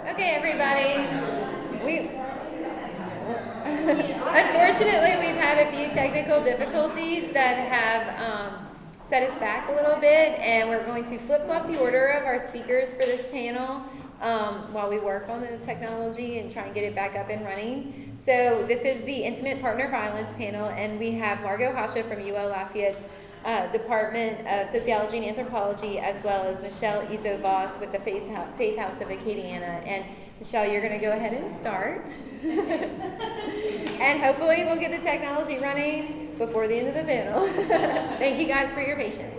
Okay, everybody. We unfortunately we've had a few technical difficulties that have set us back a little bit, and we're going to flip-flop the order of our speakers for this panel while we work on the technology and try and get it back up and running. So this is the Intimate Partner Violence panel, and we have Margot Hasha from UL Lafayette's Department of Sociology and Anthropology, as well as Michelle Izo-Voss with the Faith House of Acadiana. And Michelle, you're going to go ahead and start. And hopefully we'll get the technology running before the end of the panel. Thank you guys for your patience.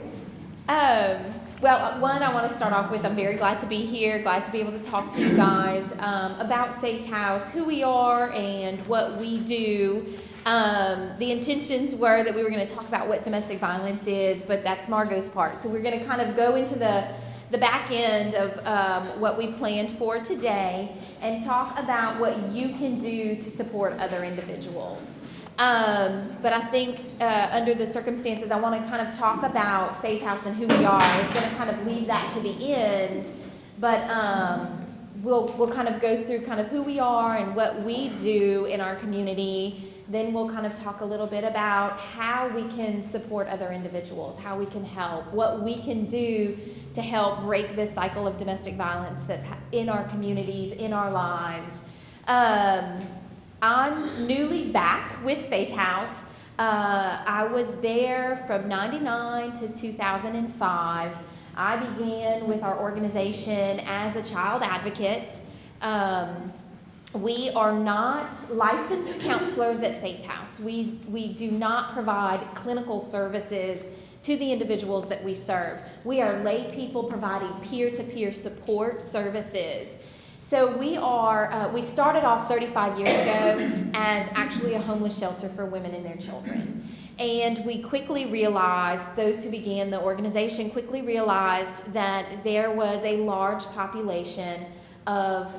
Well, one, I want to start off with, I'm very glad to be here, glad to be able to talk to you guys about Faith House, who we are and what we do. The intentions were that we were going to talk about what domestic violence is, but that's Margot's part. So we're going to kind of go into the back end of what we planned for today and talk about what you can do to support other individuals. But I think under the circumstances, I want to kind of talk about Faith House and who we are. I was going to kind of leave that to the end, but we'll kind of go through kind of who we are and what we do in our community. Then we'll kind of talk a little bit about how we can support other individuals, how we can help, what we can do to help break this cycle of domestic violence that's in our communities, in our lives. I'm newly back with Faith House. I was there from 99 to 2005. I began with our organization as a child advocate. We are not licensed counselors at Faith House. We do not provide clinical services to the individuals that we serve. We are lay people providing peer-to-peer support services. So we started off 35 years ago as actually a homeless shelter for women and their children. And we quickly realized, those who began the organization quickly realized that there was a large population of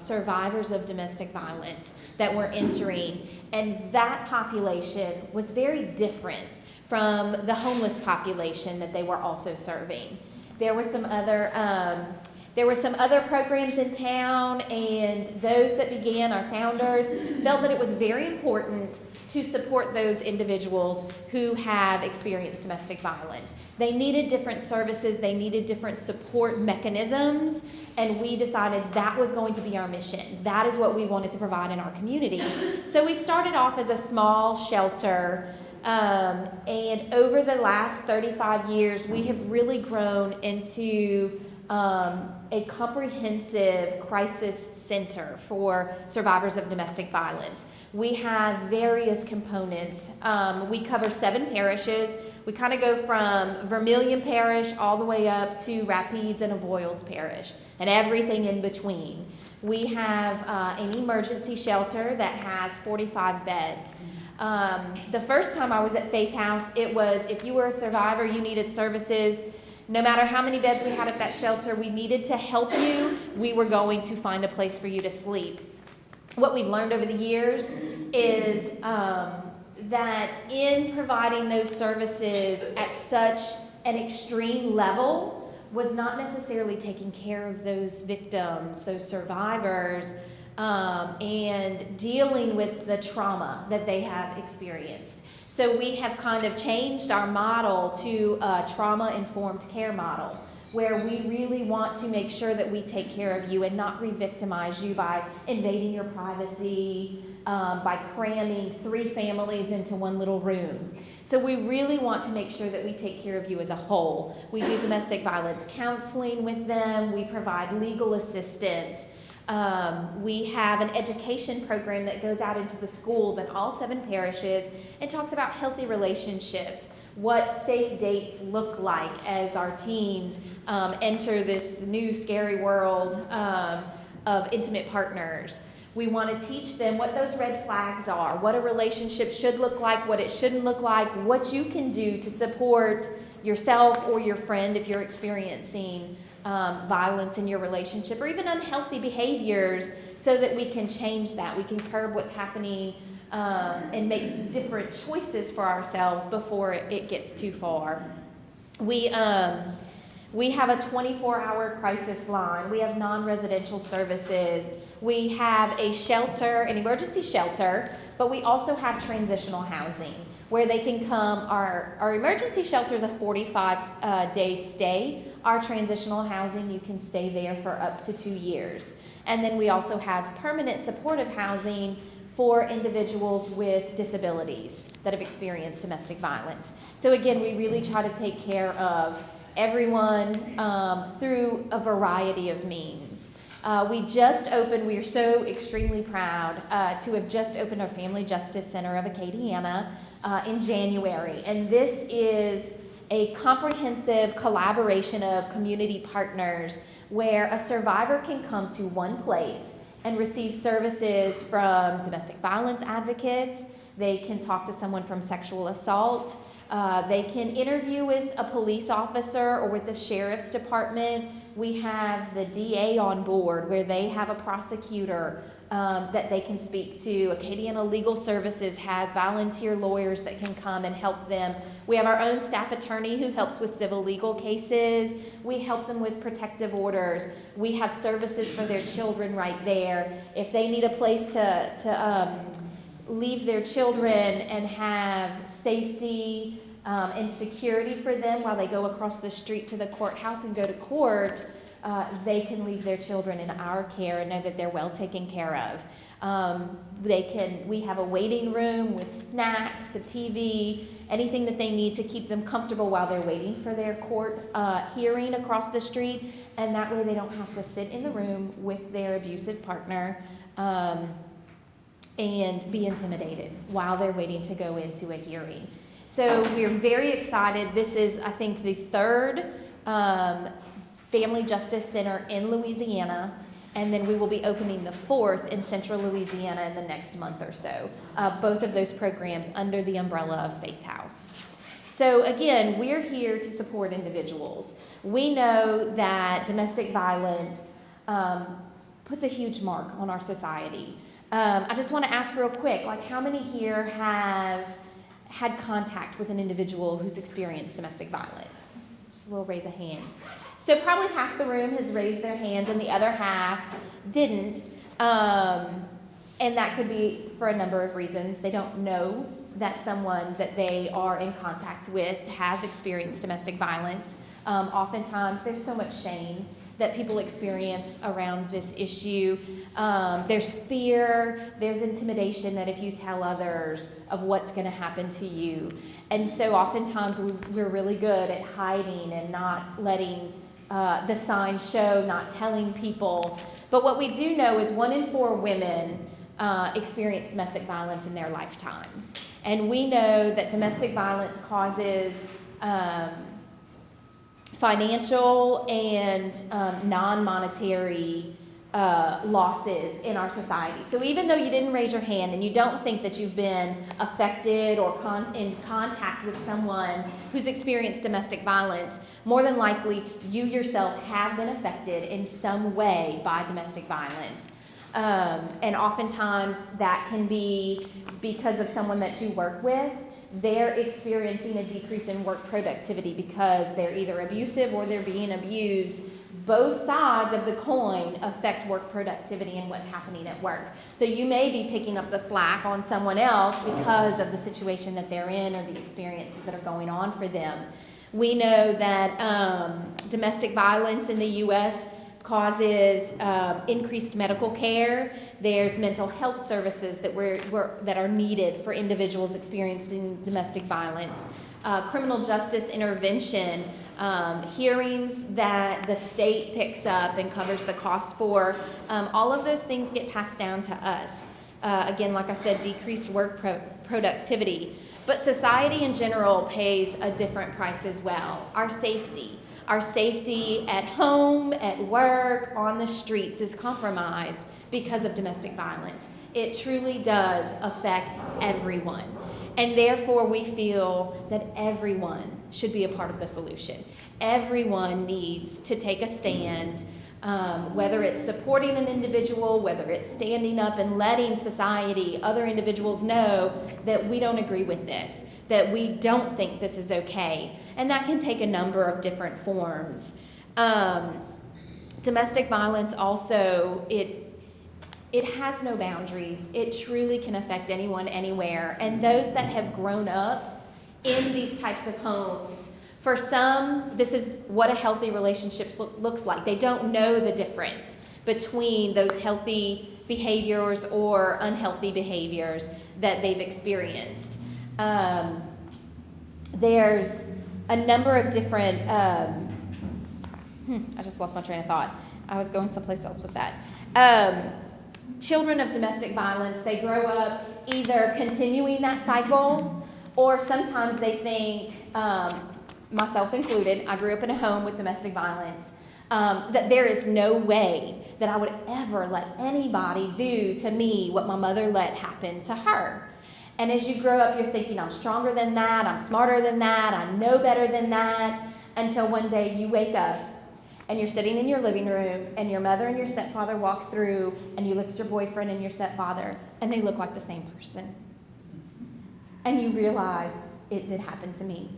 survivors of domestic violence that were entering, and that population was very different from the homeless population that they were also serving. There were some other programs in town, and those that began, our founders, felt that it was very important to support those individuals who have experienced domestic violence. They needed different services, they needed different support mechanisms, and we decided that was going to be our mission. That is what we wanted to provide in our community. So we started off as a small shelter, and over the last 35 years, we have really grown into a comprehensive crisis center for survivors of domestic violence. We have various components. We cover 7 parishes. We kind of go from Vermilion Parish all the way up to Rapides and Avoyelles Parish and everything in between. We have an emergency shelter that has 45 beds. The first time I was at Faith House, it was if you were a survivor, you needed services. No matter how many beds we had at that shelter, we needed to help you. We were going to find a place for you to sleep. What we've learned over the years is that in providing those services at such an extreme level was not necessarily taking care of those victims, those survivors, and dealing with the trauma that they have experienced. So we have kind of changed our model to a trauma-informed care model, where we really want to make sure that we take care of you and not re-victimize you by invading your privacy, by cramming 3 families into one little room. So we really want to make sure that we take care of you as a whole. We do domestic violence counseling with them. We provide legal assistance. We have an education program that goes out into the schools in all 7 parishes and talks about healthy relationships, what safe dates look like as our teens enter this new scary world of intimate partners. We want to teach them what those red flags are, what a relationship should look like, what it shouldn't look like, what you can do to support yourself or your friend if you're experiencing violence in your relationship or even unhealthy behaviors, so that we can change that. We can curb what's happening and make different choices for ourselves before it gets too far. We have a 24-hour crisis line. We have non-residential services. We have a shelter, an emergency shelter, but we also have transitional housing where they can come. Our emergency shelter is a 45-day stay. Our transitional housing, you can stay there for up to 2 years. And then we also have permanent supportive housing for individuals with disabilities that have experienced domestic violence. So again, we really try to take care of everyone through a variety of means. We are so extremely proud to have just opened our Family Justice Center of Acadiana in January. And this is a comprehensive collaboration of community partners where a survivor can come to one place and receive services from domestic violence advocates. They can talk to someone from sexual assault. They can interview with a police officer or with the sheriff's department. We have the DA on board where they have a prosecutor that they can speak to. Acadiana Legal Services has volunteer lawyers that can come and help them. We have our own staff attorney who helps with civil legal cases. We help them with protective orders. We have services for their children right there. If they need a place to leave their children and have safety and security for them while they go across the street to the courthouse and go to court, they can leave their children in our care and know that they're well taken care of. We have a waiting room with snacks, a TV, anything that they need to keep them comfortable while they're waiting for their court hearing across the street, and that way they don't have to sit in the room with their abusive partner and be intimidated while they're waiting to go into a hearing. So we're very excited. This is, I think, the third Family Justice Center in Louisiana, and then we will be opening the fourth in Central Louisiana in the next month or so. Both of those programs under the umbrella of Faith House. So again, we're here to support individuals. We know that domestic violence puts a huge mark on our society. I just want to ask real quick, how many here have had contact with an individual who's experienced domestic violence? Just a little raise of hands. So probably half the room has raised their hands and the other half didn't. And that could be for a number of reasons. They don't know that someone that they are in contact with has experienced domestic violence. Oftentimes there's so much shame that people experience around this issue. There's fear, there's intimidation that if you tell others of what's gonna happen to you. And so oftentimes we're really good at hiding and not letting the signs show, not telling people. But what we do know is 1 in 4 women experience domestic violence in their lifetime. And we know that domestic violence causes financial and non-monetary losses in our society. So even though you didn't raise your hand and you don't think that you've been affected or in contact with someone who's experienced domestic violence, more than likely you yourself have been affected in some way by domestic violence. And oftentimes that can be because of someone that you work with. They're experiencing a decrease in work productivity because they're either abusive or they're being abused. Both sides of the coin affect work productivity and what's happening at work. So you may be picking up the slack on someone else because of the situation that they're in or the experiences that are going on for them. We know that domestic violence in the U.S. causes increased medical care. There's mental health services that are needed for individuals experiencing domestic violence. Criminal justice intervention, hearings that the state picks up and covers the cost for. All of those things get passed down to us. Again, like I said, decreased work productivity. But society in general pays a different price as well. Our safety at home, at work, on the streets is compromised because of domestic violence. It truly does affect everyone. And therefore, we feel that everyone should be a part of the solution. Everyone needs to take a stand Whether it's supporting an individual, whether it's standing up and letting society, other individuals know that we don't agree with this, that we don't think this is okay. And that can take a number of different forms. Domestic violence also, it has no boundaries. It truly can affect anyone, anywhere. And those that have grown up in these types of homes, for some, this is what a healthy relationship looks like. They don't know the difference between those healthy behaviors or unhealthy behaviors that they've experienced. There's a number of different, I just lost my train of thought. I was going someplace else with that. Children of domestic violence, they grow up either continuing that cycle, or sometimes they think, myself included, I grew up in a home with domestic violence, that there is no way that I would ever let anybody do to me what my mother let happen to her. And as you grow up, you're thinking, I'm stronger than that, I'm smarter than that, I know better than that, until one day you wake up and you're sitting in your living room and your mother and your stepfather walk through and you look at your boyfriend and your stepfather and they look like the same person. And you realize it did happen to me.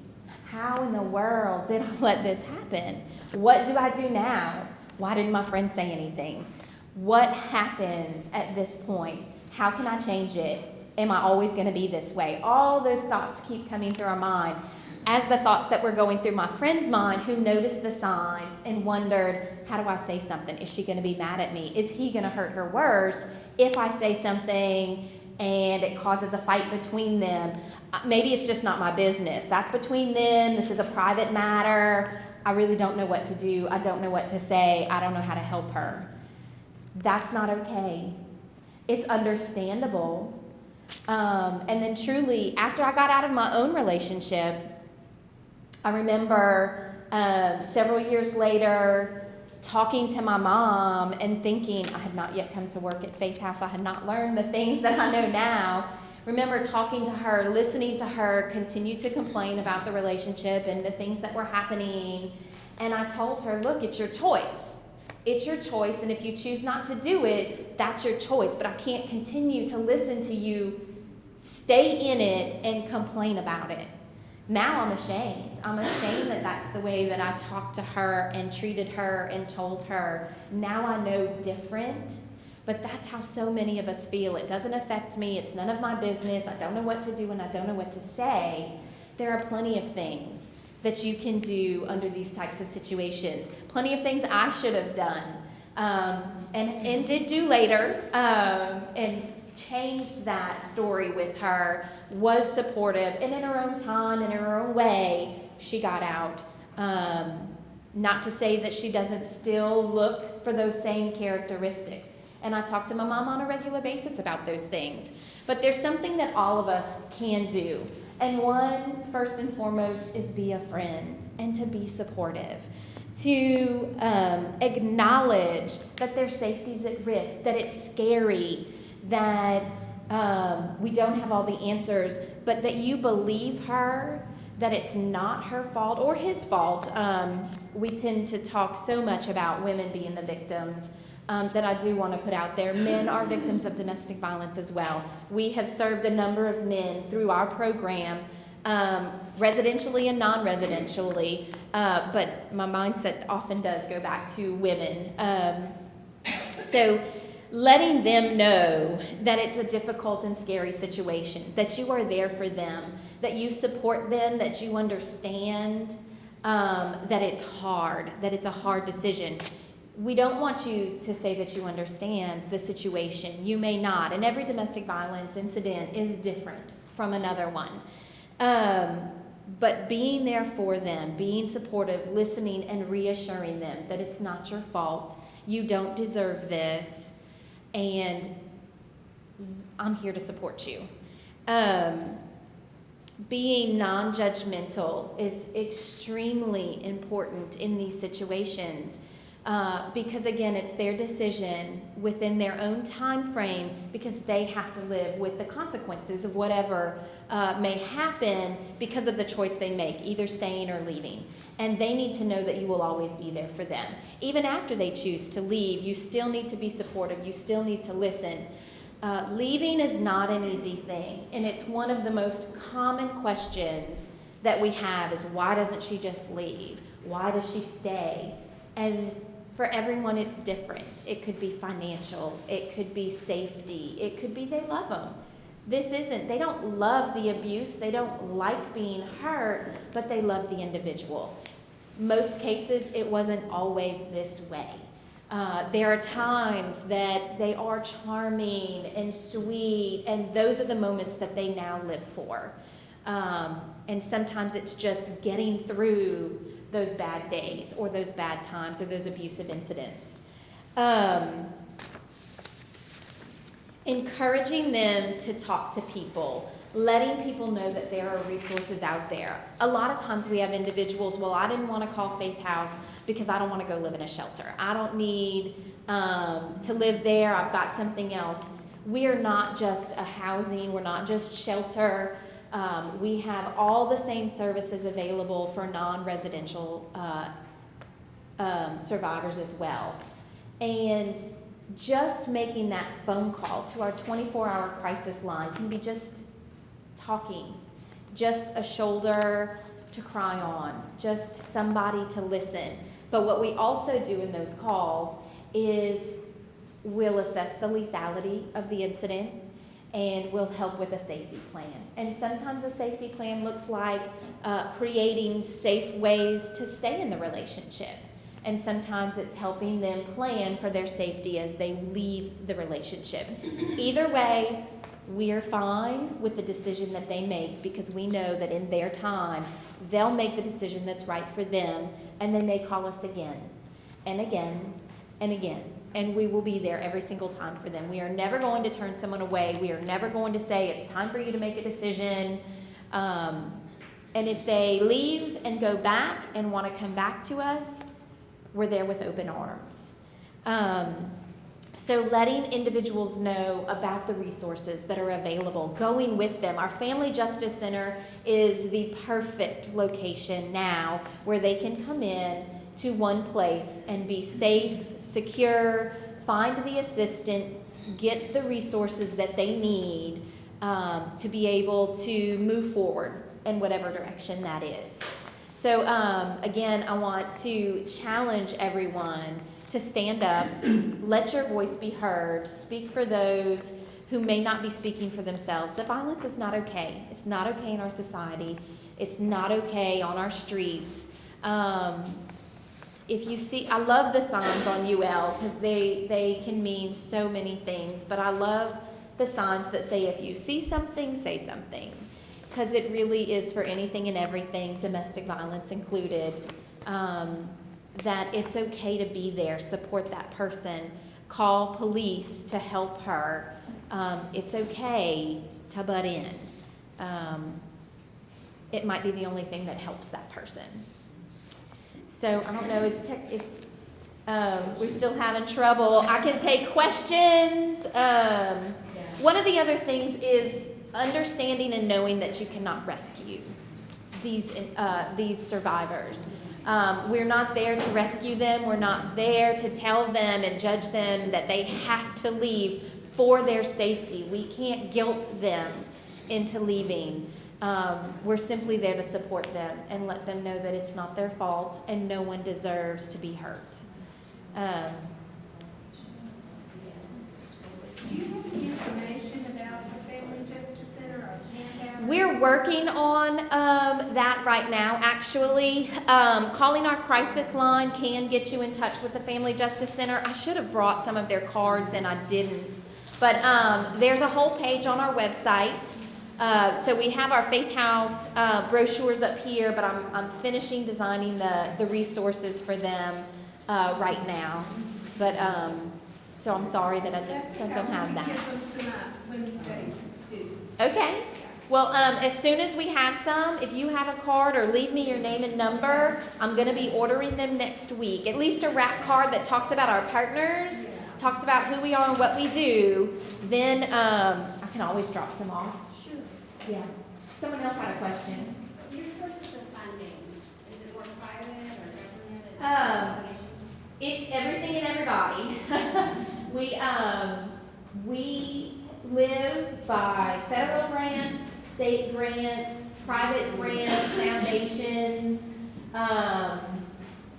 How in the world did I let this happen? What do I do now? Why didn't my friend say anything? What happens at this point? How can I change it? Am I always going to be this way? All those thoughts keep coming through our mind, as the thoughts that were going through my friend's mind, who noticed the signs and wondered, how do I say something? Is she going to be mad at me? Is he going to hurt her worse if I say something and it causes a fight between them? Maybe it's just not my business. That's between them. This is a private matter. I really don't know what to do. I don't know what to say. I don't know how to help her. That's not okay. It's understandable. And then truly, after I got out of my own relationship, I remember several years later talking to my mom and thinking, I had not yet come to work at Faith House. I had not learned the things that I know now. Remember talking to her, listening to her continue to complain about the relationship and the things that were happening. And I told her, look, it's your choice. It's your choice, and if you choose not to do it, that's your choice. But I can't continue to listen to you stay in it and complain about it. Now I'm ashamed. I'm ashamed that that's the way that I talked to her and treated her and told her. Now I know different, but that's how so many of us feel. It doesn't affect me. It's none of my business. I don't know what to do and I don't know what to say. There are plenty of things that you can do under these types of situations. Plenty of things I should have done and did do later, and changed that story with her, was supportive, and in her own time, in her own way, she got out. Not to say that she doesn't still look for those same characteristics. And I talk to my mom on a regular basis about those things. But there's something that all of us can do. And one, first and foremost, is be a friend and to be supportive. To acknowledge that their safety's at risk, that it's scary, that we don't have all the answers, but that you believe her, that it's not her fault or his fault. We tend to talk so much about women being the victims. That I do want to put out there. Men are victims of domestic violence as well. We have served a number of men through our program, residentially and non-residentially, but my mindset often does go back to women. So letting them know that it's a difficult and scary situation, that you are there for them, that you support them, that you understand that it's hard, that it's a hard decision. We don't want you to say that you understand the situation. You may not, and every domestic violence incident is different from another one. But being there for them, being supportive, listening and reassuring them that it's not your fault, you don't deserve this, and I'm here to support you. Being non-judgmental is extremely important in these situations. Because again, it's their decision within their own time frame, because they have to live with the consequences of whatever may happen because of the choice they make, either staying or leaving. And they need to know that you will always be there for them. Even after they choose to leave, you still need to be supportive. You still need to listen. Leaving is not an easy thing. And it's one of the most common questions that we have is, why doesn't she just leave? Why does she stay? And for everyone, it's different. It could be financial. It could be safety. It could be they love them. They don't love the abuse. They don't like being hurt, but they love the individual. Most cases, it wasn't always this way. There are times that they are charming and sweet, and those are the moments that they now live for. And sometimes it's just getting through those bad days or those bad times or those abusive incidents. Encouraging them to talk to people, letting people know that there are resources out there. A lot of times we have individuals, well, I didn't want to call Faith House because I don't want to go live in a shelter. I don't need to live there. I've got something else. We are not just a housing. We're not just shelter. We have all the same services available for non-residential survivors as well. And just making that phone call to our 24-hour crisis line can be just talking, just a shoulder to cry on, just somebody to listen. But what we also do in those calls is we'll assess the lethality of the incident and we'll help with a safety plan. And sometimes a safety plan looks like creating safe ways to stay in the relationship. And sometimes it's helping them plan for their safety as they leave the relationship. Either way, we're fine with the decision that they make because we know that in their time, they'll make the decision that's right for them, and they may call us again and again and again. And we will be there every single time for them. We are never going to turn someone away. We are never going to say, it's time for you to make a decision. And if they leave and go back and want to come back to us, we're there with open arms. So letting individuals know about the resources that are available, going with them. Our Family Justice Center is the perfect location now where they can come in to one place and be safe, secure, find the assistance, get the resources that they need to be able to move forward in whatever direction that is. So again, I want to challenge everyone to stand up, let your voice be heard, speak for those who may not be speaking for themselves. The violence is not okay. It's not okay in our society. It's not okay on our streets. If you see, I love the signs on UL because they can mean so many things, but I love the signs that say, if you see something, say something. Because it really is for anything and everything, domestic violence included, that it's okay to be there, support that person, call police to help her. It's okay to butt in. It might be the only thing that helps that person. So I don't know if we're still having trouble. I can take questions. One of the other things is understanding and knowing that you cannot rescue these survivors. We're not there to rescue them. We're not there to tell them and judge them that they have to leave for their safety. We can't guilt them into leaving. We're simply there to support them and let them know that it's not their fault and no one deserves to be hurt. Do you have any information about the Family Justice Center or handout? We're working on that right now, actually. Calling our crisis line can get you in touch with the Family Justice Center. I should have brought some of their cards and I didn't. But there's a whole page on our website. So we have our Faith House brochures up here, but I'm finishing designing the resources for them right now. But so I'm sorry that I don't have that. Give them to my women's studies students. Okay. Well, as soon as we have some, if you have a card or leave me your name and number, I'm going to be ordering them next week. At least a wrap card that talks about our partners, talks about who we are and what we do. Then I can always drop some off. Sure. Yeah. Someone else had a question. Your sources of funding, Is it more private or government? It's everything and everybody. We live by federal grants, state grants, private grants, foundations.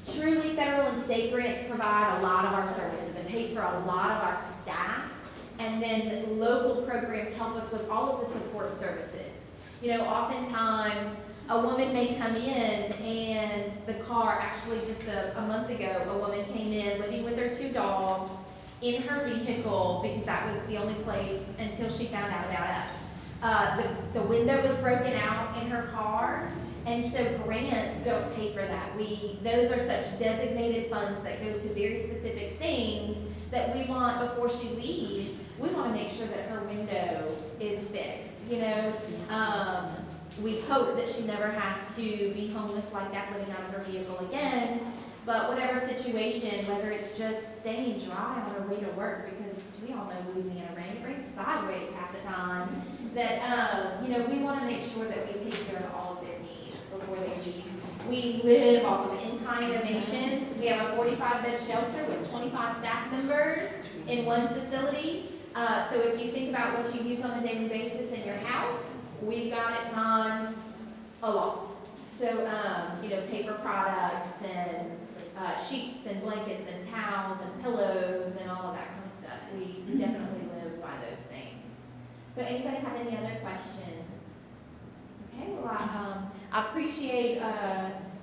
Truly, federal and state grants provide a lot of our services. It pays for a lot of our staff. And then local programs help us with all of the support services. You know, oftentimes a woman may come in and the car, actually just a month ago, a woman came in living with her 2 dogs in her vehicle because that was the only place until she found out about us. The window was broken out in her car, and so grants don't pay for that. Those are such designated funds that go to very specific things that we want before she leaves. We want to make sure that her window is fixed, you know. We hope that she never has to be homeless like that, living out of her vehicle again. But whatever situation, whether it's just staying dry on her way to work, because we all know Louisiana rain, it rains sideways half the time, that, you know, we want to make sure that we take care of all of their needs before they leave. We live off of in-kind donations. We have a 45-bed shelter with 25 staff members in one facility. So if you think about what you use on a daily basis in your house, we've got at times a lot. So, you know, paper products and sheets and blankets and towels and pillows and all of that kind of stuff. We definitely live by those things. So anybody have any other questions? Okay, well, I appreciate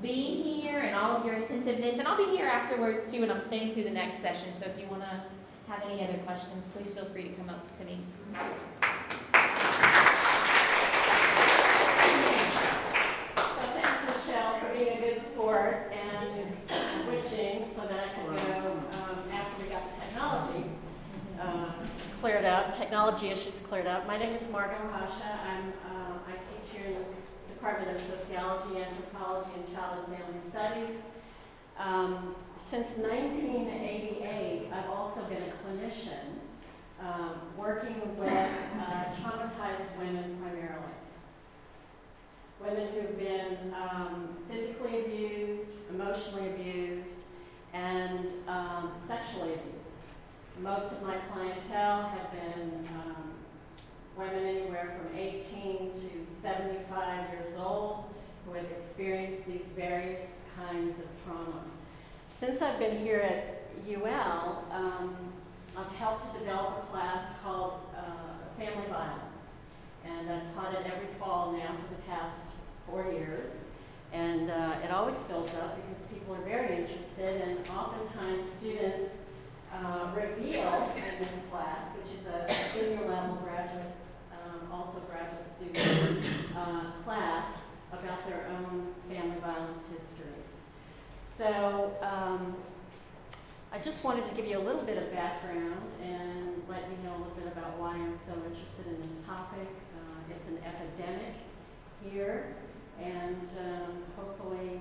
being here and all of your attentiveness. And I'll be here afterwards too, and I'm staying through the next session. So if you want to have any other questions, please feel free to come up to me. For being a good sport and switching so that I could go after we got the technology cleared up, technology issues cleared up. My name is Margot Hasha. I teach here in the Department of Sociology, Anthropology, and Child and Family Studies. Since 1988, I've also been a clinician working with traumatized women primarily. Women who've been physically abused, emotionally abused, and sexually abused. Most of my clientele have been women anywhere from 18 to 75 years old who have experienced these various kinds of trauma. Since I've been here at UL, I've helped to develop a class called Family Violence. And I've taught it every fall now for the past 4 years. And it always fills up because people are very interested, and oftentimes students reveal in this class, which is a senior level graduate, also graduate student class, about their own family violence histories. So I just wanted to give you a little bit of background and let you know a little bit about why I'm so interested in this topic. It's an epidemic here, and hopefully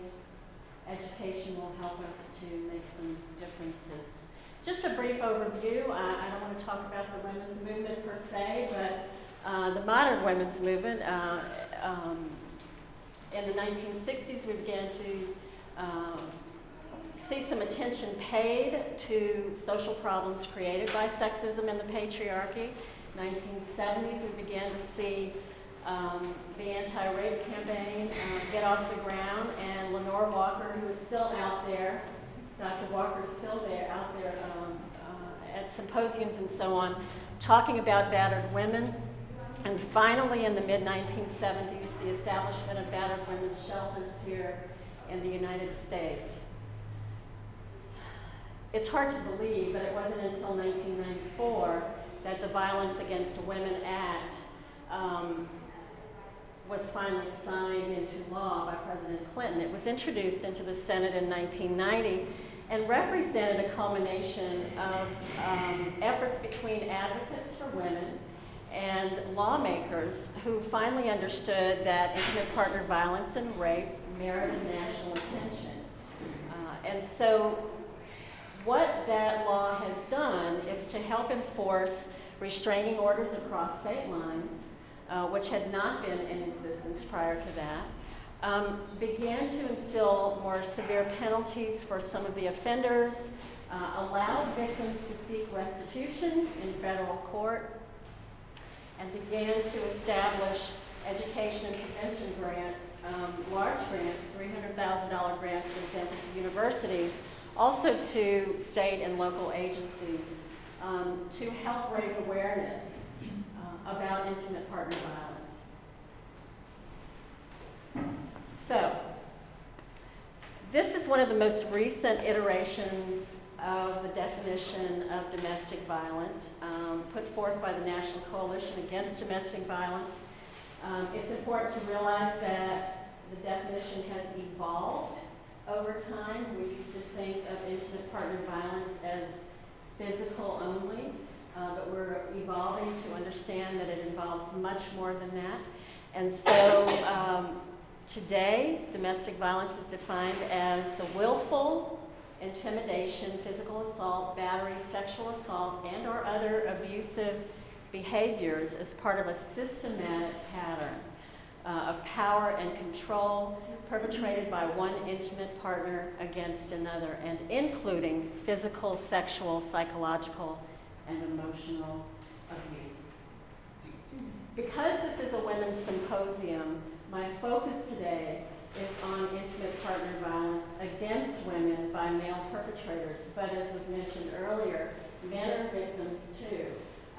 education will help us to make some differences. Just a brief overview. I don't want to talk about the women's movement per se, but the modern women's movement, in the 1960s we began to see some attention paid to social problems created by sexism and the patriarchy. 1970s, we began to see the anti-rape campaign get off the ground, and Lenore Walker, who is still out there, Dr. Walker is still out there at symposiums and so on, talking about battered women. And finally, in the mid-1970s, the establishment of battered women's shelters here in the United States. It's hard to believe, but it wasn't until 1994 that the Violence Against Women Act was finally signed into law by President Clinton. It was introduced into the Senate in 1990 and represented a culmination of efforts between advocates for women and lawmakers who finally understood that intimate partner violence and rape merited national attention. And so what that law has done is to help enforce restraining orders across state lines, which had not been in existence prior to that. began to instill more severe penalties for some of the offenders, allowed victims to seek restitution in federal court, and began to establish education and prevention grants, large grants, $300,000 grants, for example, to universities, also to state and local agencies, to help raise awareness about intimate partner violence. So, this is one of the most recent iterations of the definition of domestic violence put forth by the National Coalition Against Domestic Violence. It's important to realize that the definition has evolved over time. We used to think of intimate partner violence as physical only, but we're evolving to understand that it involves much more than that. And so today, domestic violence is defined as the willful intimidation, physical assault, battery, sexual assault, and or other abusive behaviors as part of a systematic pattern of power and control perpetrated by one intimate partner against another, and including physical, sexual, psychological, and emotional abuse. Because this is a women's symposium, my focus today is on intimate partner violence against women by male perpetrators, but as was mentioned earlier, men are victims too.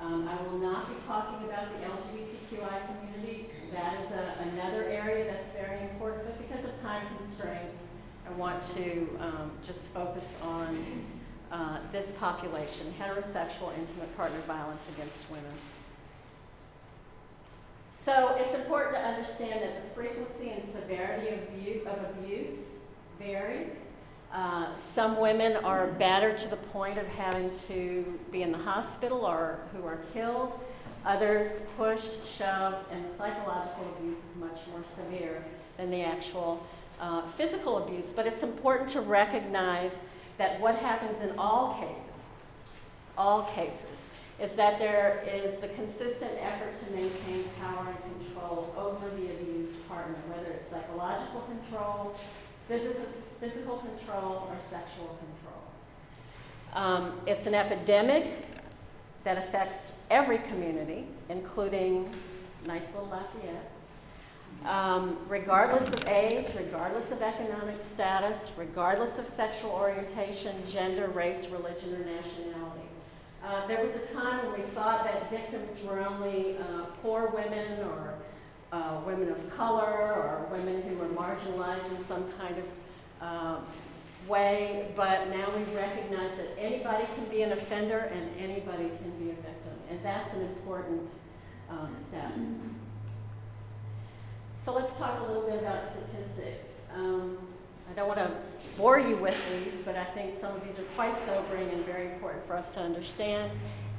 I will not be talking about the LGBTQI community. That is another area that's very important, but because of time constraints, I want to just focus on this population, heterosexual intimate partner violence against women. So it's important to understand that the frequency and severity of abuse varies. Some women are battered to the point of having to be in the hospital or who are killed. Others pushed, shoved, and the psychological abuse is much more severe than the actual physical abuse. But it's important to recognize that what happens in all cases, is that there is the consistent effort to maintain power and control over the abused partner, whether it's psychological control, physical control, or sexual control. It's an epidemic that affects every community, including nice little Lafayette. Regardless of age, regardless of economic status, regardless of sexual orientation, gender, race, religion, or nationality. There was a time when we thought that victims were only poor women or women of color or women who were marginalized in some kind of way, but now we recognize that anybody can be an offender and anybody can be a victim, and that's an important step. So let's talk a little bit about statistics. I don't want to bore you with these, but I think some of these are quite sobering and very important for us to understand.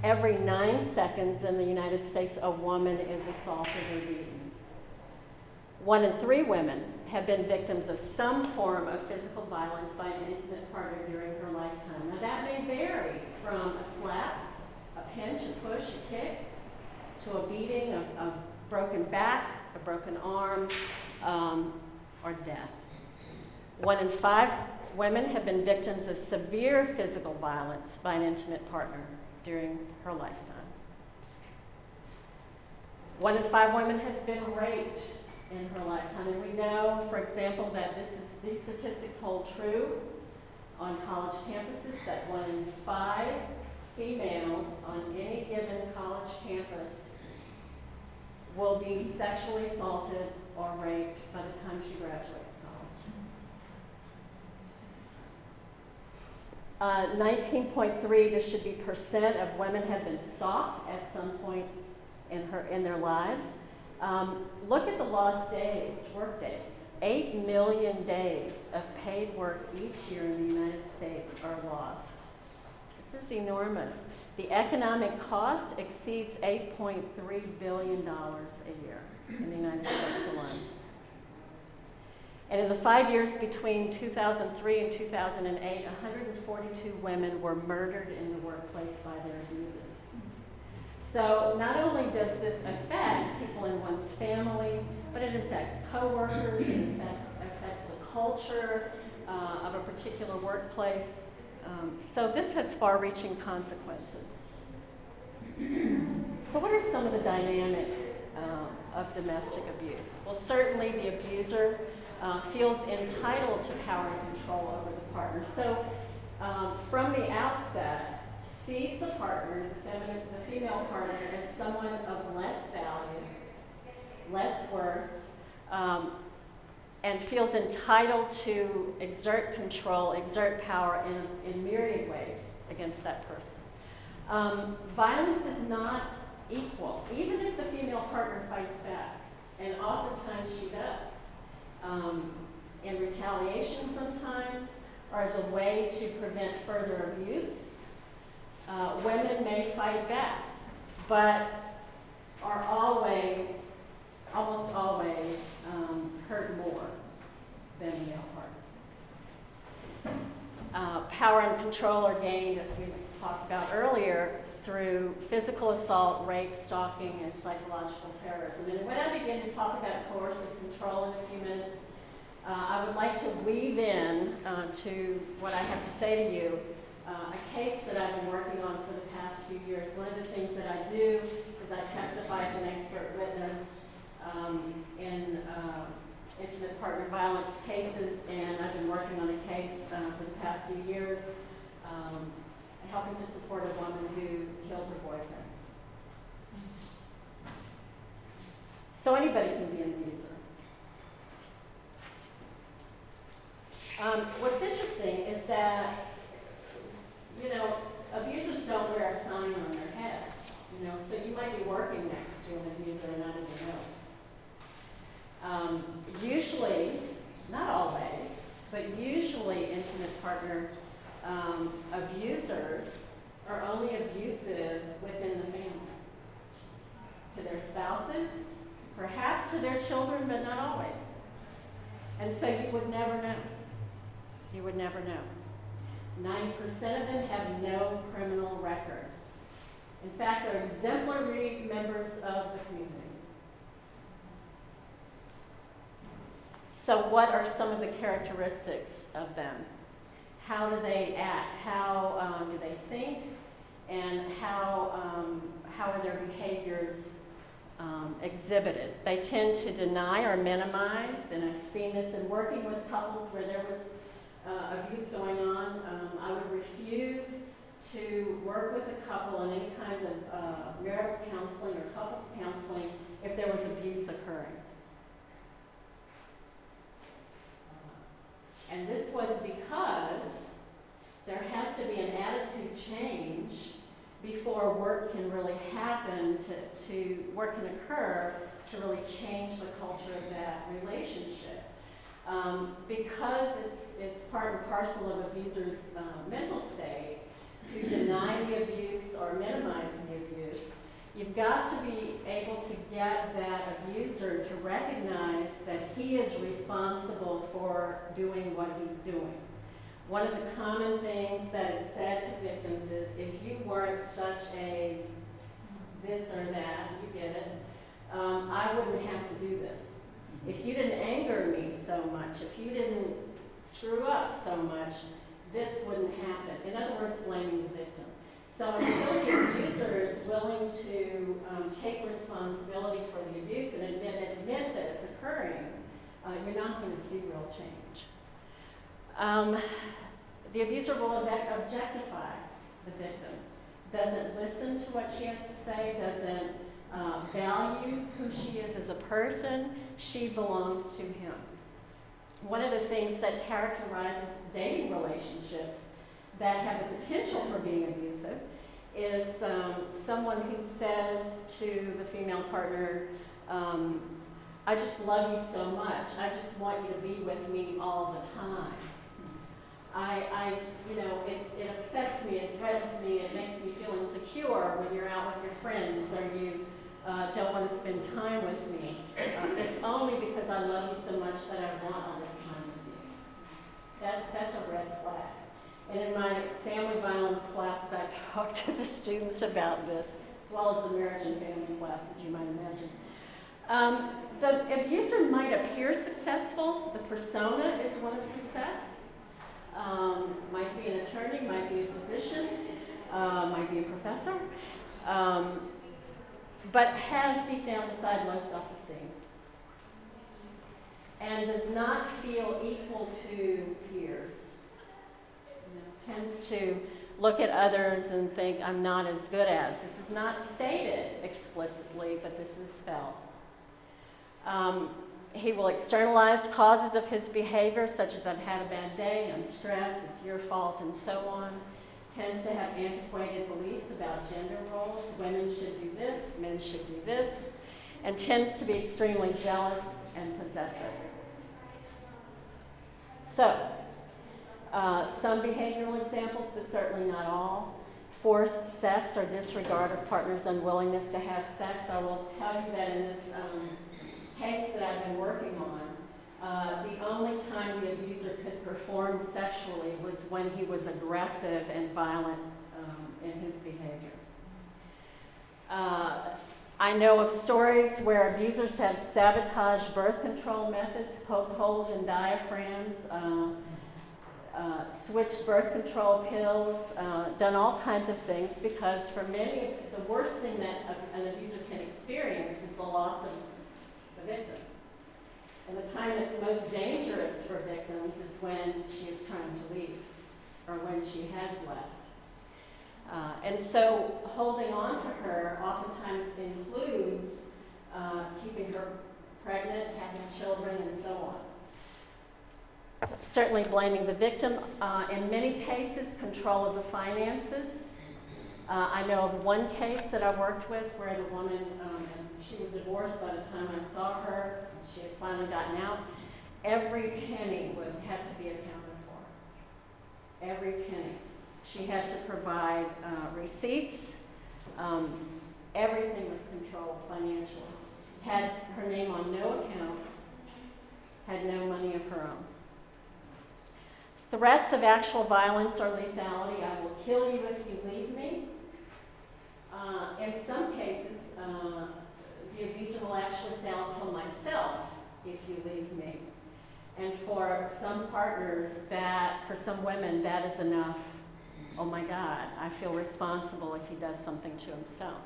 Every 9 seconds in the United States, a woman is assaulted or beaten. 1 in 3 women have been victims of some form of physical violence by an intimate partner during her lifetime. Now that may vary from a slap, a pinch, a push, a kick, to a beating, a broken back, a broken arm, or death. 1 in 5 women have been victims of severe physical violence by an intimate partner during her lifetime. 1 in 5 women has been raped in her lifetime, and we know, for example, that these statistics hold true on college campuses, that 1 in 5 females on any given college campus will be sexually assaulted or raped by the time she graduates college. 19.3, this should be percent of women have been stalked at some point in their lives. Look at the lost days, work days. 8 million days of paid work each year in the United States are lost. This is enormous. The economic cost exceeds $8.3 billion a year in the United States alone. And in the 5 years between 2003 and 2008, 142 women were murdered in the workplace by their abusers. So not only does this affect people in one's family, but it affects coworkers, it affects the culture of a particular workplace. So this has far-reaching consequences. So what are some of the dynamics of domestic abuse? Well, certainly the abuser feels entitled to power and control over the partner. So from the outset, sees the partner, the female partner, as someone of less value, less worth, and feels entitled to exert control, exert power in myriad ways against that person. Violence is not equal, even if the female partner fights back, and oftentimes she does, in retaliation sometimes, or as a way to prevent further abuse. Women may fight back, but are always, almost always, hurt more than male partners. Power and control are gained, as we talked about earlier, through physical assault, rape, stalking, and psychological terrorism. And when I begin to talk about coercive control in a few minutes, I would like to weave in to what I have to say to you a case that I've been working on for the past few years. One of the things that I do is I testify as an expert witness in intimate partner violence cases, and I've been working on a case for the past few years, helping to support a woman who killed her boyfriend. So anybody can be an abuser. What's interesting is that, abusers don't wear a sign on their heads, so you might be working next to an abuser and not even know. Usually, not always, but usually intimate partner abusers are only abusive within the family. To their spouses, perhaps to their children, but not always. And so you would never know. You would never know. 90% of them have no criminal record. In fact, they're exemplary members of the community. So what are some of the characteristics of them? How do they act? How do they think? And how are their behaviors exhibited? They tend to deny or minimize, and I've seen this in working with couples where there was abuse going on. I would refuse to work with a couple in any kinds of marital counseling or couples counseling if there was abuse occurring. And this was because there has to be an attitude change before work can really happen, to work can occur to really change the culture of that relationship. Because it's part and parcel of abuser's mental state to deny the abuse or minimize the abuse, you've got to be able to get that abuser to recognize that he is responsible for doing what he's doing. One of the common things that is said to victims is, if you weren't such a this or that, you get it, I wouldn't have to do this. If you didn't anger me so much, if you didn't screw up so much, this wouldn't happen. In other words, blaming the victim. So until the abuser is willing to take responsibility for the abuse and admit that it's occurring, you're not going to see real change. The abuser will objectify the victim, doesn't listen to what she has to say, doesn't value who she is as a person. She belongs to him. One of the things that characterizes dating relationships that have the potential for being abusive is someone who says to the female partner, I just love you so much. I just want you to be with me all the time. It upsets me, it threatens me, it makes me feel insecure when you're out with your friends or you don't want to spend time with me. It's only because I love you so much that I want all this time with you. That's a red flag. And in my family violence classes, I talk to the students about this. as well as the marriage and family classes, you might imagine. The abuser might appear successful. The persona is one of success. Might be an attorney, might be a physician, might be a professor, but has deep down inside low self-esteem and does not feel equal to peers. Tends to look at others and think, I'm not as good as. This is not stated explicitly, but this is felt. He will externalize causes of his behavior, such as I've had a bad day, I'm stressed, it's your fault, and so on. Tends to have antiquated beliefs about gender roles. Women should do this, men should do this, and tends to be extremely jealous and possessive. So, some behavioral examples, but certainly not all. Forced sex or disregard of partner's unwillingness to have sex. I will tell you that in this case that I've been working on, the only time the abuser could perform sexually was when he was aggressive and violent in his behavior. I know of stories where abusers have sabotaged birth control methods, poked holes in diaphragms, switched birth control pills, done all kinds of things, because for many, the worst thing that an abuser can experience is the loss of the victim. And the time that's most dangerous for victims is when she is trying to leave or when she has left. And so holding on to her oftentimes includes keeping her pregnant, having children, and so on. Certainly blaming the victim. In many cases, control of the finances. I know of one case that I worked with where the woman, she was divorced by the time I saw her. She had finally gotten out. Every penny had to be accounted for. Every penny. She had to provide receipts. Everything was controlled financially. Had her name on no accounts. Had no money of her own. Threats of actual violence or lethality. I will kill you if you leave me. In some cases, the abuser will actually say, I'll kill myself if you leave me. And for some partners, for some women, that is enough. Oh my God, I feel responsible if he does something to himself.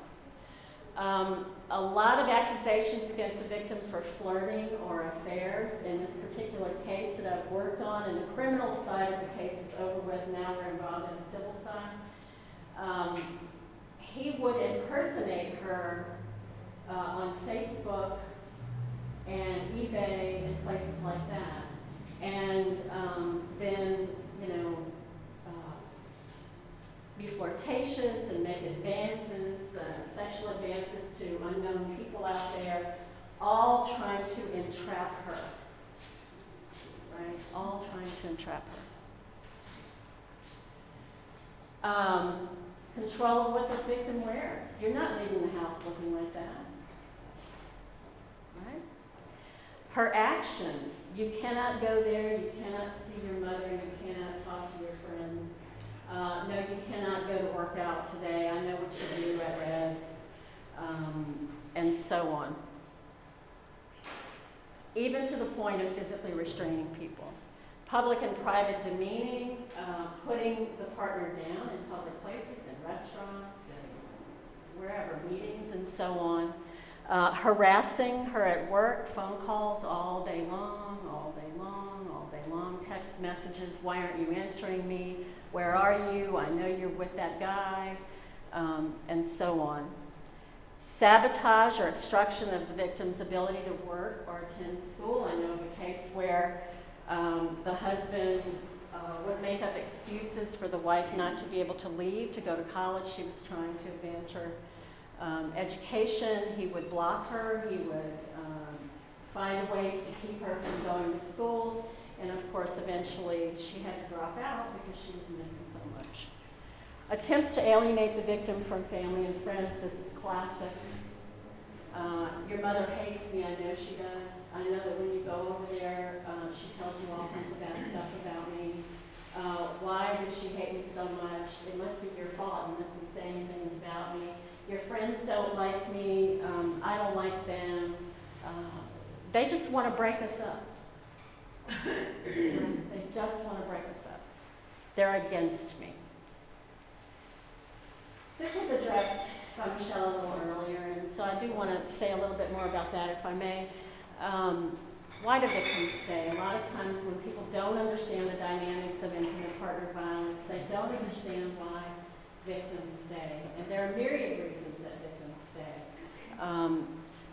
A lot of accusations against the victim for flirting or affairs. In this particular case that I've worked on, and the criminal side of the case is over with, now we're involved in the civil side. He would impersonate her on Facebook and eBay and places like that. And then, be flirtatious and make advances, sexual advances to unknown people out there, all trying to entrap her, right? All trying to entrap her. Control of what the victim wears. You're not leaving the house looking like that, right? Her actions. You cannot go there, you cannot see your mother, you cannot talk to your friends. No, you cannot go to work out today. I know what you do at Reds, and so on. Even to the point of physically restraining people. Public and private demeaning, putting the partner down in public places, in restaurants, and wherever, meetings, and so on. Harassing her at work, phone calls all day long, all day long, all day long, text messages, why aren't you answering me? Where are you? I know you're with that guy, and so on. Sabotage or obstruction of the victim's ability to work or attend school. I know of a case where the husband would make up excuses for the wife not to be able to leave to go to college. She was trying to advance her education. He would block her. He would find ways to keep her from going to school. And of course, eventually, she had to drop out because she was missing so much. Attempts to alienate the victim from family and friends. This is classic. Your mother hates me. I know she does. I know that when you go over there, she tells you all kinds of bad stuff about me. Why does she hate me so much? It must be your fault. You must be saying things about me. Your friends don't like me, I don't like them. They just want to break us up. They just want to break us up. They're against me. This was addressed by Michelle a little earlier, and so I do want to say a little bit more about that, if I may. Why do victims stay? A lot of times when people don't understand the dynamics of intimate partner violence, they don't understand why victims stay. And there are myriad reasons that victims stay.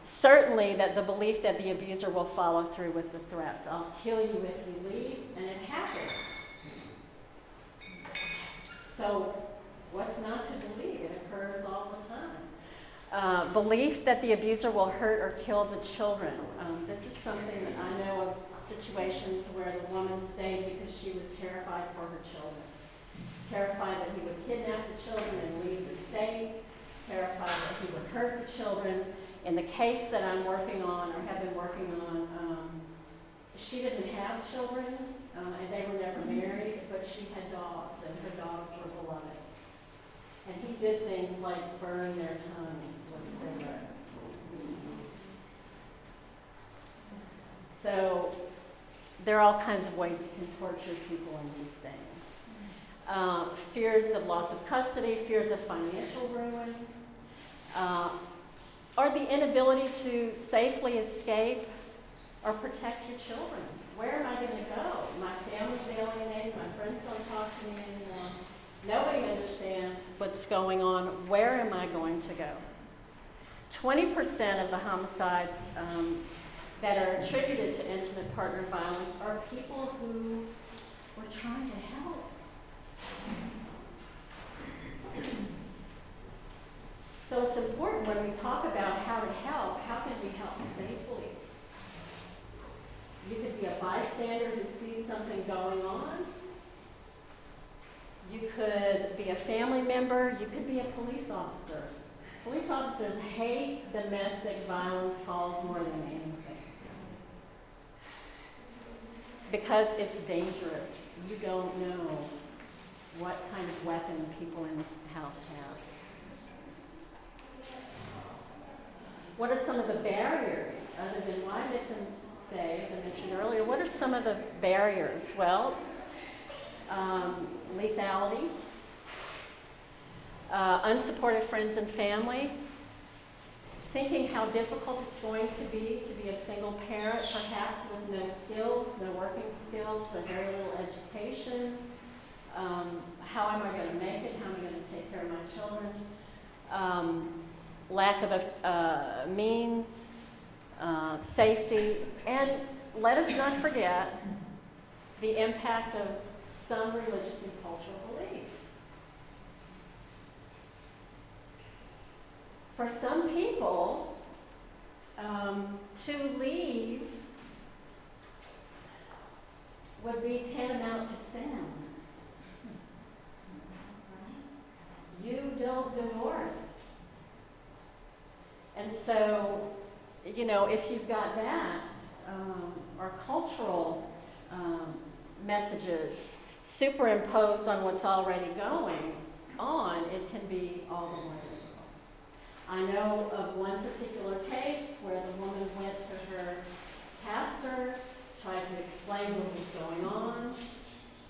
Certainly that the belief that the abuser will follow through with the threats. I'll kill you if you leave, and it happens. So what's not to believe? It occurs all the time. Belief that the abuser will hurt or kill the children. This is something that I know of situations where the woman stayed because she was terrified for her children. Terrified that he would kidnap the children and leave the state. Terrified that he would hurt the children. In the case that I'm working on or have been working on, she didn't have children and they were never married, but she had dogs and her dogs were beloved. And he did things like burn their tongues with cigarettes. So there are all kinds of ways you can torture people in these things. Fears of loss of custody, fears of financial ruin, or the inability to safely escape or protect your children. Where am I going to go? My family's alienated, my friends don't talk to me anymore. Nobody understands what's going on. Where am I going to go? 20% of the homicides that are attributed to intimate partner violence are people who were trying to help. So it's important when we talk about how to help, how can we help safely? You could be a bystander who sees something going on. You could be a family member. You could be a police officer. Police officers hate domestic violence calls more than anything because it's dangerous. You don't know what kind of weapon people in this house have. What are some of the barriers other than why victims stay, as I mentioned earlier? What are some of the barriers? Well, lethality, unsupportive friends and family, thinking how difficult it's going to be a single parent, perhaps with no skills, no working skills, or very little education. How am I going to make it? How am I going to take care of my children? Lack of means, safety, and let us not forget the impact of some religious and cultural beliefs. For some people, to leave would be tantamount to sin. You don't divorce. And so, you know, if you've got that, or cultural messages superimposed on what's already going on, it can be all the more difficult. I know of one particular case where the woman went to her pastor, tried to explain what was going on,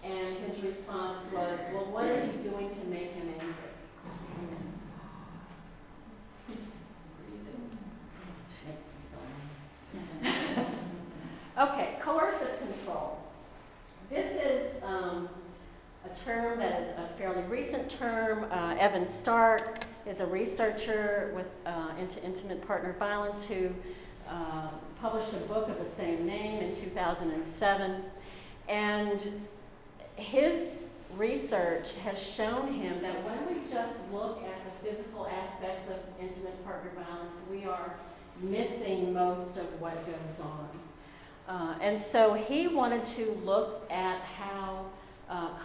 and his response was, well, what are you doing to make him angry? Okay, coercive control. This is a term that is a fairly recent term. Evan Stark is a researcher into intimate partner violence who published a book of the same name in 2007. And his research has shown him that when we just look at the physical aspects of intimate partner violence, we are missing most of what goes on. And so he wanted to look at how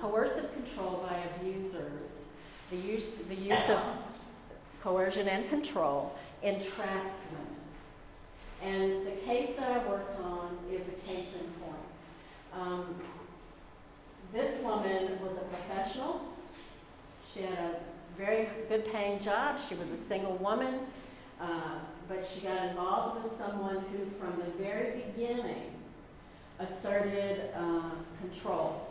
coercive control by abusers, the use of coercion and control, entraps women. And the case that I worked on is a case in point. This woman was a professional. She had a very good paying job. She was a single woman. But she got involved with someone who, from the very beginning, asserted control.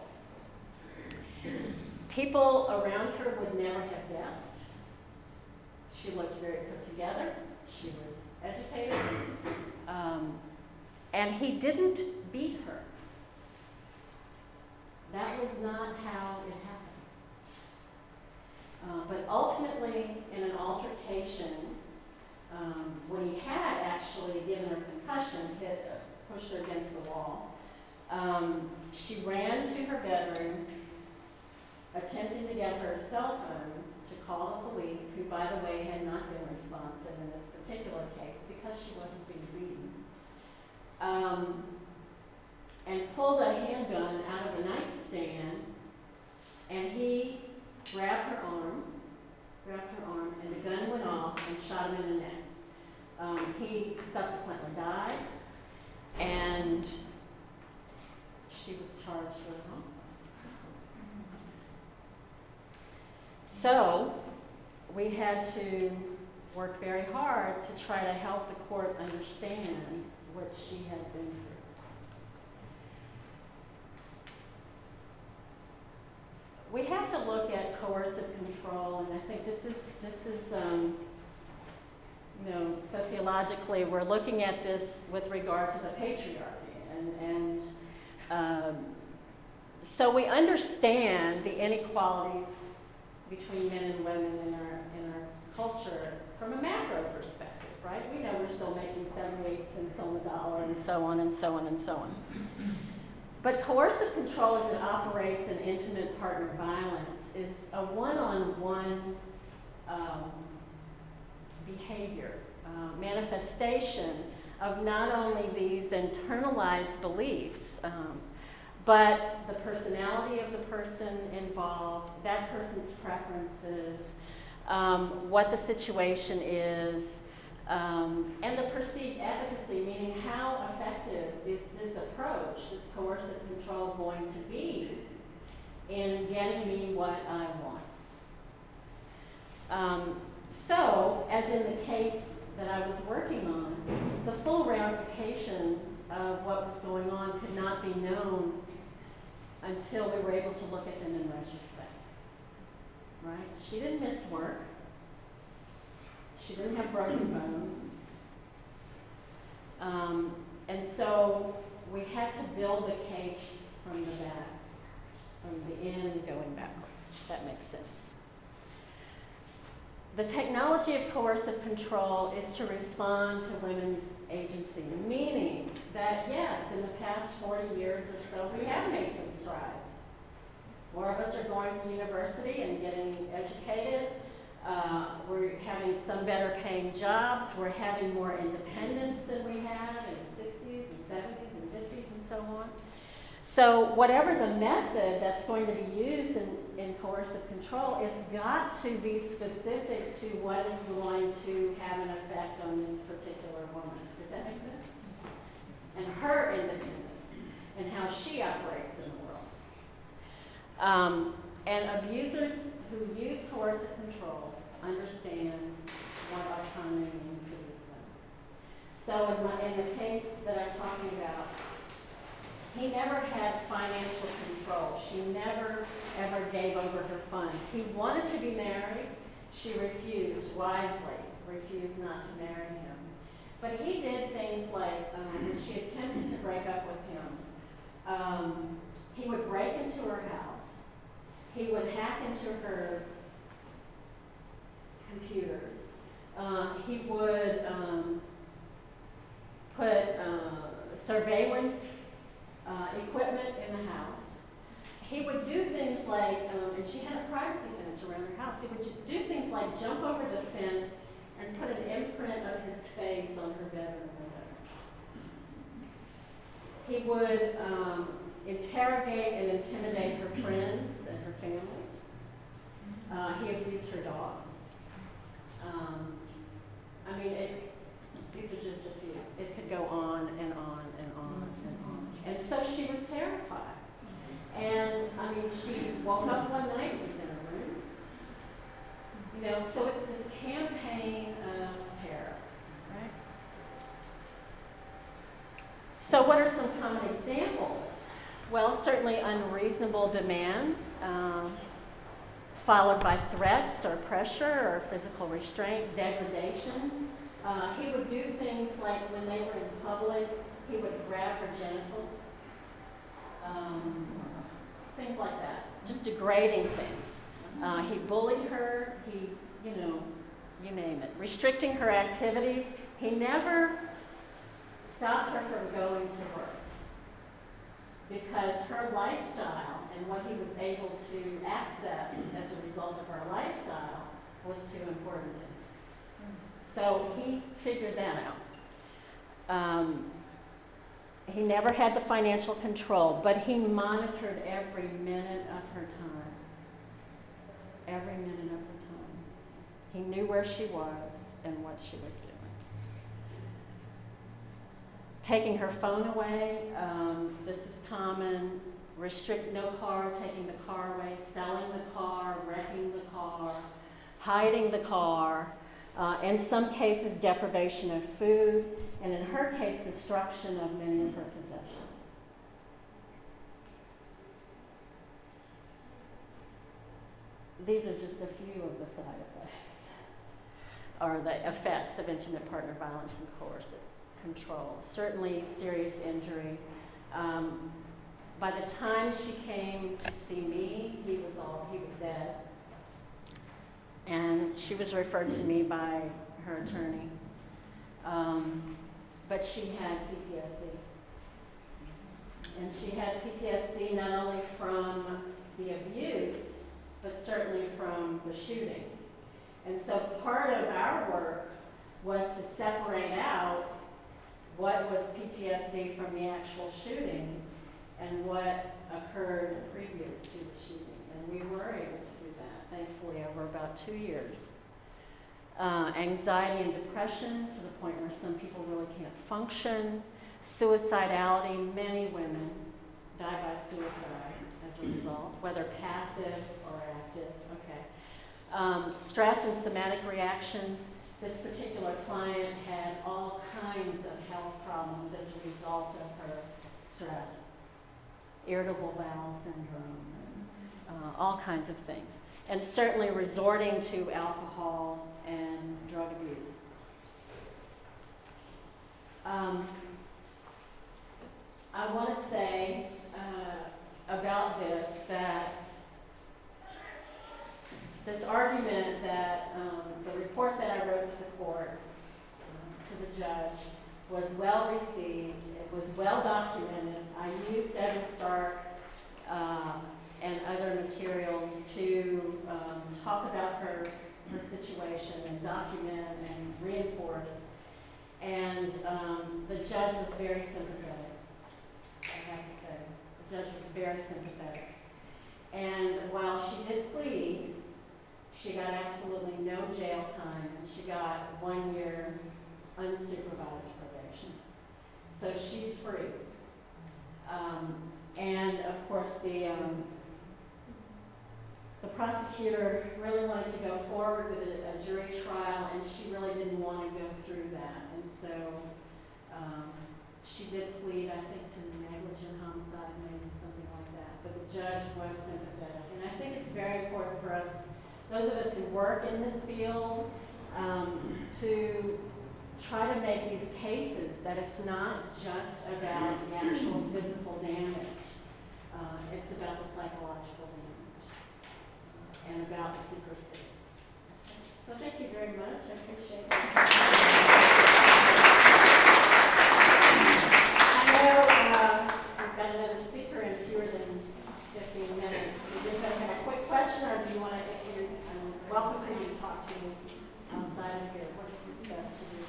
People around her would never have guessed. She looked very put together. She was educated. And he didn't beat her. That was not how it happened. But ultimately, in an altercation, when he had actually given her concussion, pushed her against the wall, she ran to her bedroom, attempting to get her cell phone to call the police, who, by the way, had not been responsive in this particular case because she wasn't being beaten, and pulled a handgun out of a nightstand, and he grabbed her arm, and the gun went off and shot him in the neck. He subsequently died, and she was charged with homicide. So we had to work very hard to try to help the court understand what she had been through. We have to look at coercive control, and I think this is sociologically, we're looking at this with regard to the patriarchy, and so we understand the inequalities between men and women in our culture from a macro perspective, right? We know we're still making 7 cents on the dollar, and so on and so on and so on. But coercive control, as it operates in intimate partner violence, is a one-on-one behavior, manifestation of not only these internalized beliefs, but the personality of the person involved, that person's preferences, what the situation is, and the perceived efficacy, meaning how effective is this approach, this coercive control, going to be in getting me what I want. So, as in the case that I was working on, the full ramifications of what was going on could not be known until we were able to look at them in retrospect. Right? She didn't miss work. She didn't have broken bones. And so we had to build the case from the back, from the end going backwards, if that makes sense. The technology of coercive control is to respond to women's agency, meaning that, yes, in the past 40 years or so, we have made some strides. More of us are going to university and getting educated. We're having some better paying jobs. We're having more independence than we had in the 60s and 70s and 50s and so on. So whatever the method that's going to be used in coercive control, it's got to be specific to what is going to have an effect on this particular woman. Does that make sense? And her independence and how she operates in the world. And abusers who use coercive control understand what autonomy means to these women. So in the case that I'm talking about, he never had financial control. She never, ever gave over her funds. He wanted to be married. She refused, wisely, refused not to marry him. But he did things like, when she attempted to break up with him, he would break into her house. He would hack into her computers. He would put surveillance equipment in the house. He would do things like, and she had a privacy fence around her house. He would do things like jump over the fence and put an imprint of his face on her bedroom window. He would interrogate and intimidate her friends and her family. He abused her dogs. These are just a few. It could go on and on and on and on. And so she was terrified. And she woke up one night and was in her room. So it's this campaign of terror. what are some common examples? Well, certainly unreasonable demands, followed by threats or pressure or physical restraint, degradation. He would do things like when they were in public, he would grab her genitals, things like that, just degrading things. He bullied her, he, you name it, restricting her activities. He never stopped her from going to work because her lifestyle and what he was able to access as a result of her lifestyle was too important to him. So he figured that out. He never had the financial control, but he monitored every minute of her time. Every minute of her time. He knew where she was and what she was doing. Taking her phone away, this is common. Restrict no car, taking the car away, selling the car, wrecking the car, hiding the car. In some cases, deprivation of food, and in her case, destruction of many of her possessions. These are just a few of the side effects, or the effects of intimate partner violence and coercive control. Certainly serious injury. By the time she came to see me, he was dead. And she was referred to me by her attorney. But she had PTSD. And she had PTSD not only from the abuse, but certainly from the shooting. And so part of our work was to separate out what was PTSD from the actual shooting and what occurred previous to the shooting. And we were able to do that, thankfully, over about 2 years. Anxiety and depression to the point where some people really can't function. Suicidality, many women die by suicide as a result, whether passive or active. Okay. Stress and somatic reactions. This particular client had all kinds of health problems as a result of her stress. Irritable bowel syndrome, all kinds of things. And certainly resorting to alcohol and drug abuse. I want to say about this that this argument that the report that I wrote to the court, to the judge, was well received, it was well documented. I used Evan Stark and other materials to talk about her situation and document and reinforce. And the judge was very sympathetic, I have to say. The judge was very sympathetic. And while she did plead, she got absolutely no jail time, and she got 1 year unsupervised probation. So she's free. And of course, the prosecutor really wanted to go forward with a jury trial, and she really didn't want to go through that. And so she did plead, I think, to negligent homicide, maybe something like that. But the judge was sympathetic. And I think it's very important for us, those of us who work in this field, to try to make these cases that it's not just about the actual physical damage. It's about the psychological damage and about the secrecy. So thank you very much. I appreciate it. I know we've got another speaker in fewer than 15 minutes. Is anybody have a quick question, or do you want to welcome for you to talk to me outside of here? What is best to do?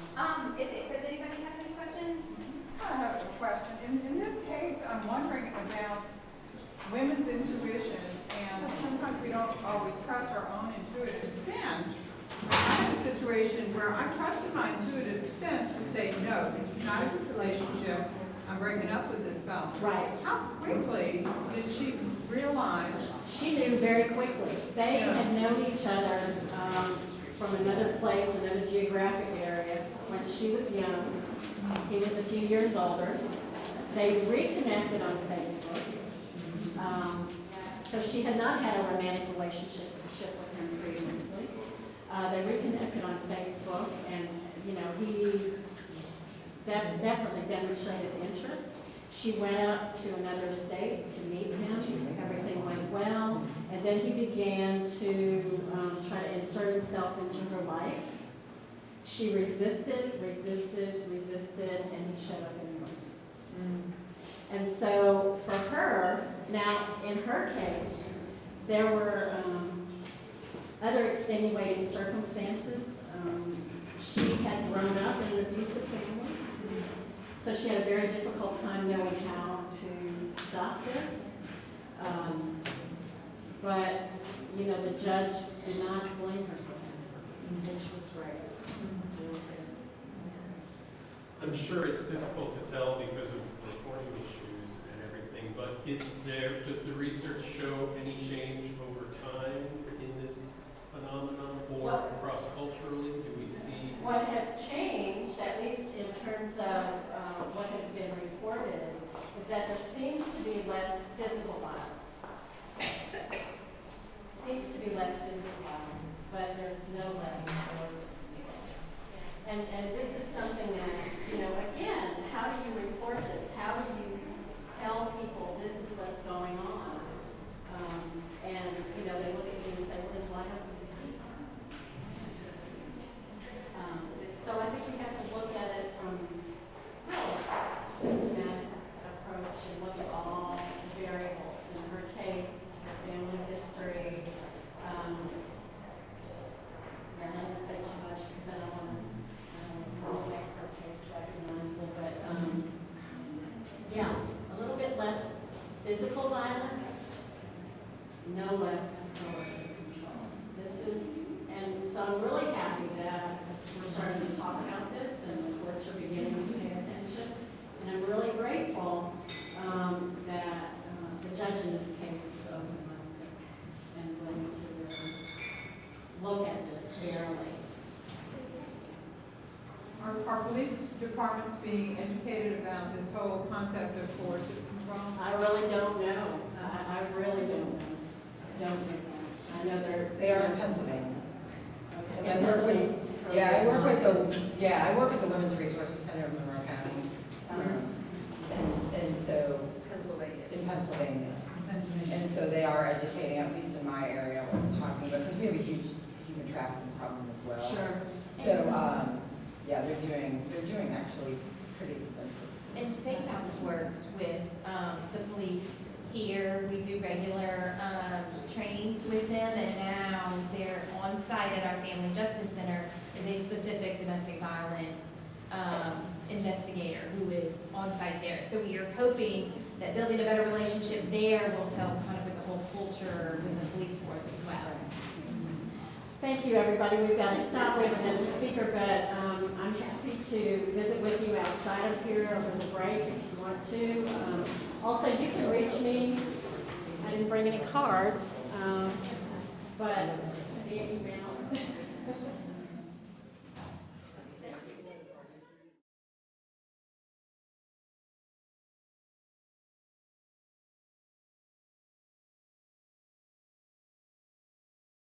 Does anybody have any questions? I have a question. In this case, I'm wondering about women's intuition, and sometimes we don't always trust our own intuitive sense. I'm in a situation where I trusted my intuitive sense to say, no, this is not a good relationship. I'm breaking up with this fellow. Right. How quickly did she realize? She knew very quickly. They had known each other from another place, another geographic area, when she was young. He was a few years older. They reconnected on Facebook. So she had not had a romantic relationship with him previously. They reconnected on Facebook, and he definitely demonstrated interest. She went up to another state to meet him. Everything went well, and then he began to try to insert himself into her life. She resisted, and he showed up anyway. And so for her, now in her case, there were other extenuating circumstances. She had grown up in an abusive family, so she had a very difficult time knowing how to stop this. But the judge did not blame her for that, which was great. I'm sure it's difficult to tell because of reporting issues and everything, but does the research show any change over time in this phenomenon or cross-culturally? Do we see? What has changed, at least in terms of what has been reported, is that there seems to be less physical violence. But there's no less force. And this is something that, again, how do you report this? How do you tell people this is what's going on? And they look at you and say, well, then why haven't you done it? So I think we have to look at it from a systematic approach and look at all the variables. In her case, her family history. I don't want to say too much because I don't want to make her case recognizable, but a little bit less physical violence, no less coercive control. And so I'm really happy that we're starting to talk about this and the courts are beginning to pay attention. And I'm really grateful that the judge in this case was open-minded and willing to really look at this fairly. Are police departments being educated about this whole concept of coercive control? I really don't know. I really don't know. I know They are in Pennsylvania. Okay. I work with the Women's Resources Center of Monroe County. And so in Pennsylvania. And so they are educating, at least in my area, what we're talking about, because we have a huge human trafficking problem as well. Sure. So, they're doing actually pretty extensive. And Femme works with the police here. We do regular trainings with them, and now they're on site at our Family Justice Center as a specific domestic violence investigator who is on site there. So we are hoping that building a better relationship there will help kind of with the whole culture with the police force as well. Thank you, everybody. We've got to stop with another speaker, but I'm happy to visit with you outside of here over the break if you want to. Also, you can reach me. I didn't bring any cards, but via email.